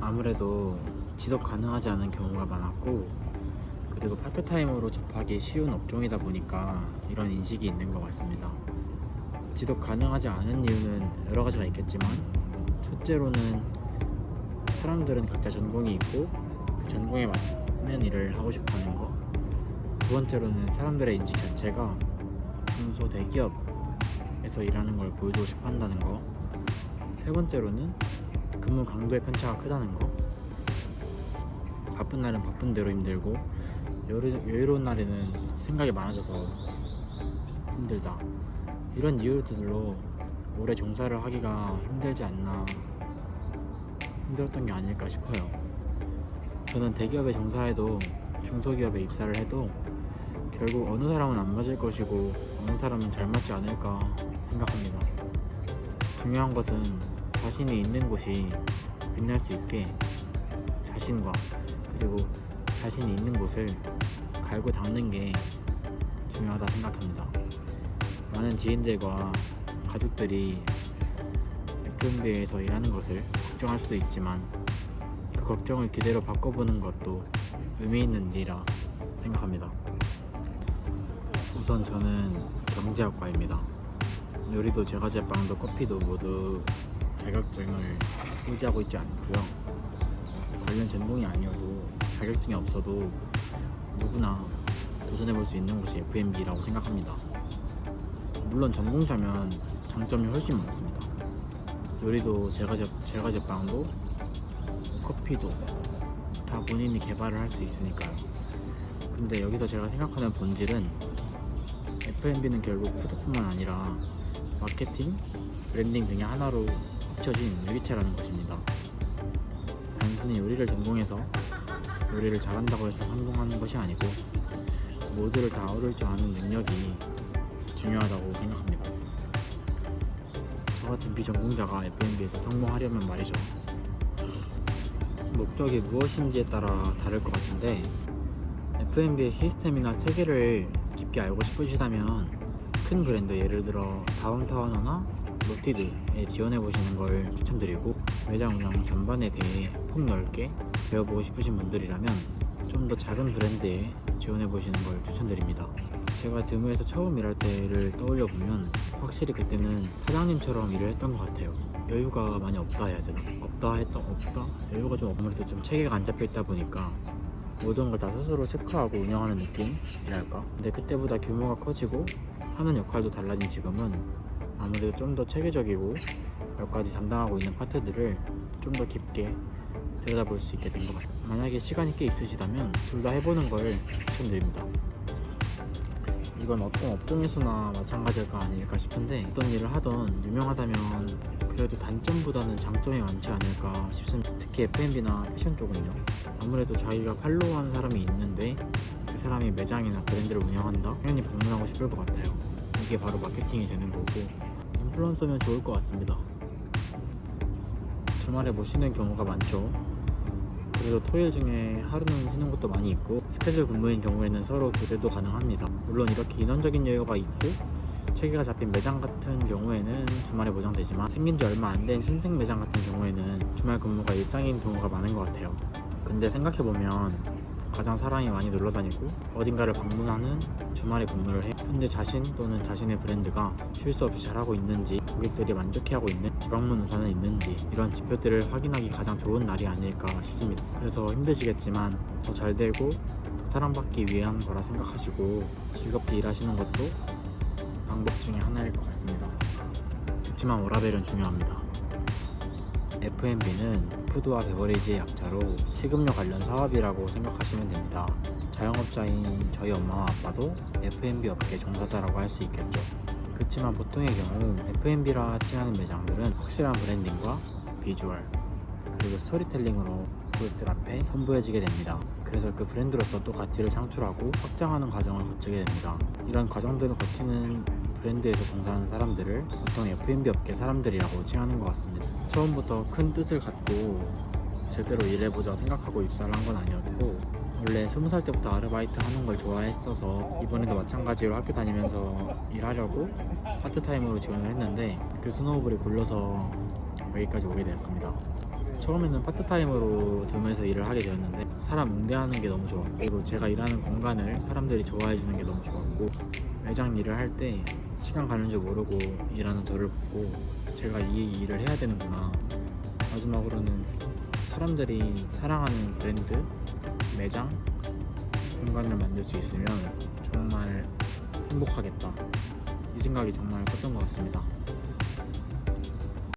아무래도 지속 가능하지 않은 경우가 많았고, 그리고 파트타임으로 접하기 쉬운 업종이다 보니까 이런 인식이 있는 것 같습니다. 지속 가능하지 않은 이유는 여러 가지가 있겠지만, 첫째로는 사람들은 각자 전공이 있고 그 전공에 맞는 일을 하고 싶어 하는 거, 두 번째로는 사람들의 인식 자체가 중소 대기업에서 일하는 걸 보여주고 싶어 한다는 거, 세 번째로는 근무 강도의 편차가 크다는 거, 바쁜 날은 바쁜 대로 힘들고 여유로운 날에는 생각이 많아져서 힘들다, 이런 이유들로 오래 종사를 하기가 힘들지 않나, 힘들었던 게 아닐까 싶어요. 저는 대기업에 종사해도 중소기업에 입사를 해도 결국 어느 사람은 안 맞을 것이고 어느 사람은 잘 맞지 않을까 생각합니다. 중요한 것은 자신이 있는 곳이 빛날 수 있게 자신과 그리고 자신이 있는 곳을 갈고 닦는 게 중요하다 생각합니다. 많은 지인들과 가족들이 F&B에서 일하는 것을 걱정할 수도 있지만, 그 걱정을 기대로 바꿔보는 것도 의미 있는 일이라 생각합니다. 우선 저는 경제학과입니다. 요리도 제과제빵도 커피도 모두 자격증을 유지하고 있지 않고요. 관련 전공이 아니어도 자격증이 없어도 누구나 도전해볼 수 있는 곳이 F&B라고 생각합니다. 물론 전공자면 장점이 훨씬 많습니다. 요리도 제과제빵도 커피도 다 본인이 개발을 할 수 있으니까요. 근데 여기서 제가 생각하는 본질은 F&B는 결국 푸드뿐만 아니라 마케팅, 브랜딩 등의 하나로 합쳐진 유기체라는 것입니다. 단순히 요리를 전공해서 요리를 잘한다고 해서 성공하는 것이 아니고, 모두를 다 어울릴 줄 아는 능력이 중요하다고 생각합니다. 저 같은 비전공자가 F&B에서 성공하려면 말이죠. 목적이 무엇인지에 따라 다를 것 같은데, F&B의 시스템이나 체계를 깊게 알고 싶으시다면 큰 브랜드, 예를 들어 다운타운어나 로티드에 지원해보시는 걸 추천드리고, 매장 운영 전반에 대해 폭넓게 배워보고 싶으신 분들이라면 좀 더 작은 브랜드에 지원해보시는 걸 추천드립니다. 제가 드무에서 처음 일할 때를 떠올려보면 확실히 그때는 사장님처럼 일을 했던 것 같아요. 여유가 많이 없다 해야 되나? 없다? 여유가 좀 아무래도 좀 체계가 안 잡혀있다 보니까 모든 걸 다 스스로 체크하고 운영하는 느낌이랄까? 근데 그때보다 규모가 커지고 하는 역할도 달라진 지금은 아무래도 좀 더 체계적이고 몇 가지 담당하고 있는 파트들을 좀 더 깊게 들여다볼 수 있게 된 것 같습니다. 만약에 시간이 꽤 있으시다면 둘 다 해보는 걸 추천드립니다. 이건 어떤 업종에서나 마찬가지가 아닐까 싶은데, 어떤 일을 하던 유명하다면 그래도 단점보다는 장점이 많지 않을까 싶습니다. 특히 F&B나 패션 쪽은요. 아무래도 자기가 팔로우하는 사람이 있는데 그 사람이 매장이나 브랜드를 운영한다? 당연히 방문하고 싶을 것 같아요. 이게 바로 마케팅이 되는 거고, 인플루언서면 좋을 것 같습니다. 주말에 못 쉬는 경우가 많죠. 그래서 토요일 중에 하루는 쉬는 것도 많이 있고, 스케줄 근무인 경우에는 서로 교대도 가능합니다. 물론 이렇게 인원적인 여유가 있고 체계가 잡힌 매장 같은 경우에는 주말에 보장되지만, 생긴 지 얼마 안 된 신생 매장 같은 경우에는 주말 근무가 일상인 경우가 많은 것 같아요. 근데 생각해보면 가장 사람이 많이 놀러다니고 어딘가를 방문하는 주말에 근무를 해 현재 자신 또는 자신의 브랜드가 실수 없이 잘하고 있는지, 고객들이 만족해하고 있는 지방문 우선은 있는지, 이런 지표들을 확인하기 가장 좋은 날이 아닐까 싶습니다. 그래서 힘드시겠지만 더 잘 되고 더 사랑받기 위한 거라 생각하시고 즐겁게 일하시는 것도 방법 중에 하나일 것 같습니다. 그렇지만 워라밸은 중요합니다. F&B는 푸드와 베버리지의 약자로 식음료 관련 사업이라고 생각하시면 됩니다. 자영업자인 저희 엄마와 아빠도 F&B 업계 종사자라고 할 수 있겠죠. 그렇지만 보통의 경우 F&B라 칭하는 매장들은 확실한 브랜딩과 비주얼, 그리고 스토리텔링으로 고객들 앞에 선보여지게 됩니다. 그래서 그 브랜드로서 또 가치를 창출하고 확장하는 과정을 거치게 됩니다. 이런 과정들을 거치는 브랜드에서 종사하는 사람들을 보통 F&B 업계 사람들이라고 칭하는 것 같습니다. 처음부터 큰 뜻을 갖고 제대로 일해보자 생각하고 입사를 한 건 아니었고, 원래 20살 때부터 아르바이트 하는 걸 좋아했어서 이번에도 마찬가지로 학교 다니면서 일하려고 파트타임으로 지원을 했는데, 그 스노우볼이 굴러서 여기까지 오게 되었습니다. 처음에는 파트타임으로 돔에서 일을 하게 되었는데 사람 응대하는 게 너무 좋았고, 그리고 제가 일하는 공간을 사람들이 좋아해 주는 게 너무 좋았고, 매장 일을 할 때 시간 가는 줄 모르고 일하는 저를 보고 제가 이 일을 해야 되는구나. 마지막으로는 사람들이 사랑하는 브랜드, 매장, 공간을 만들 수 있으면 정말 행복하겠다, 이 생각이 정말 컸던 것 같습니다.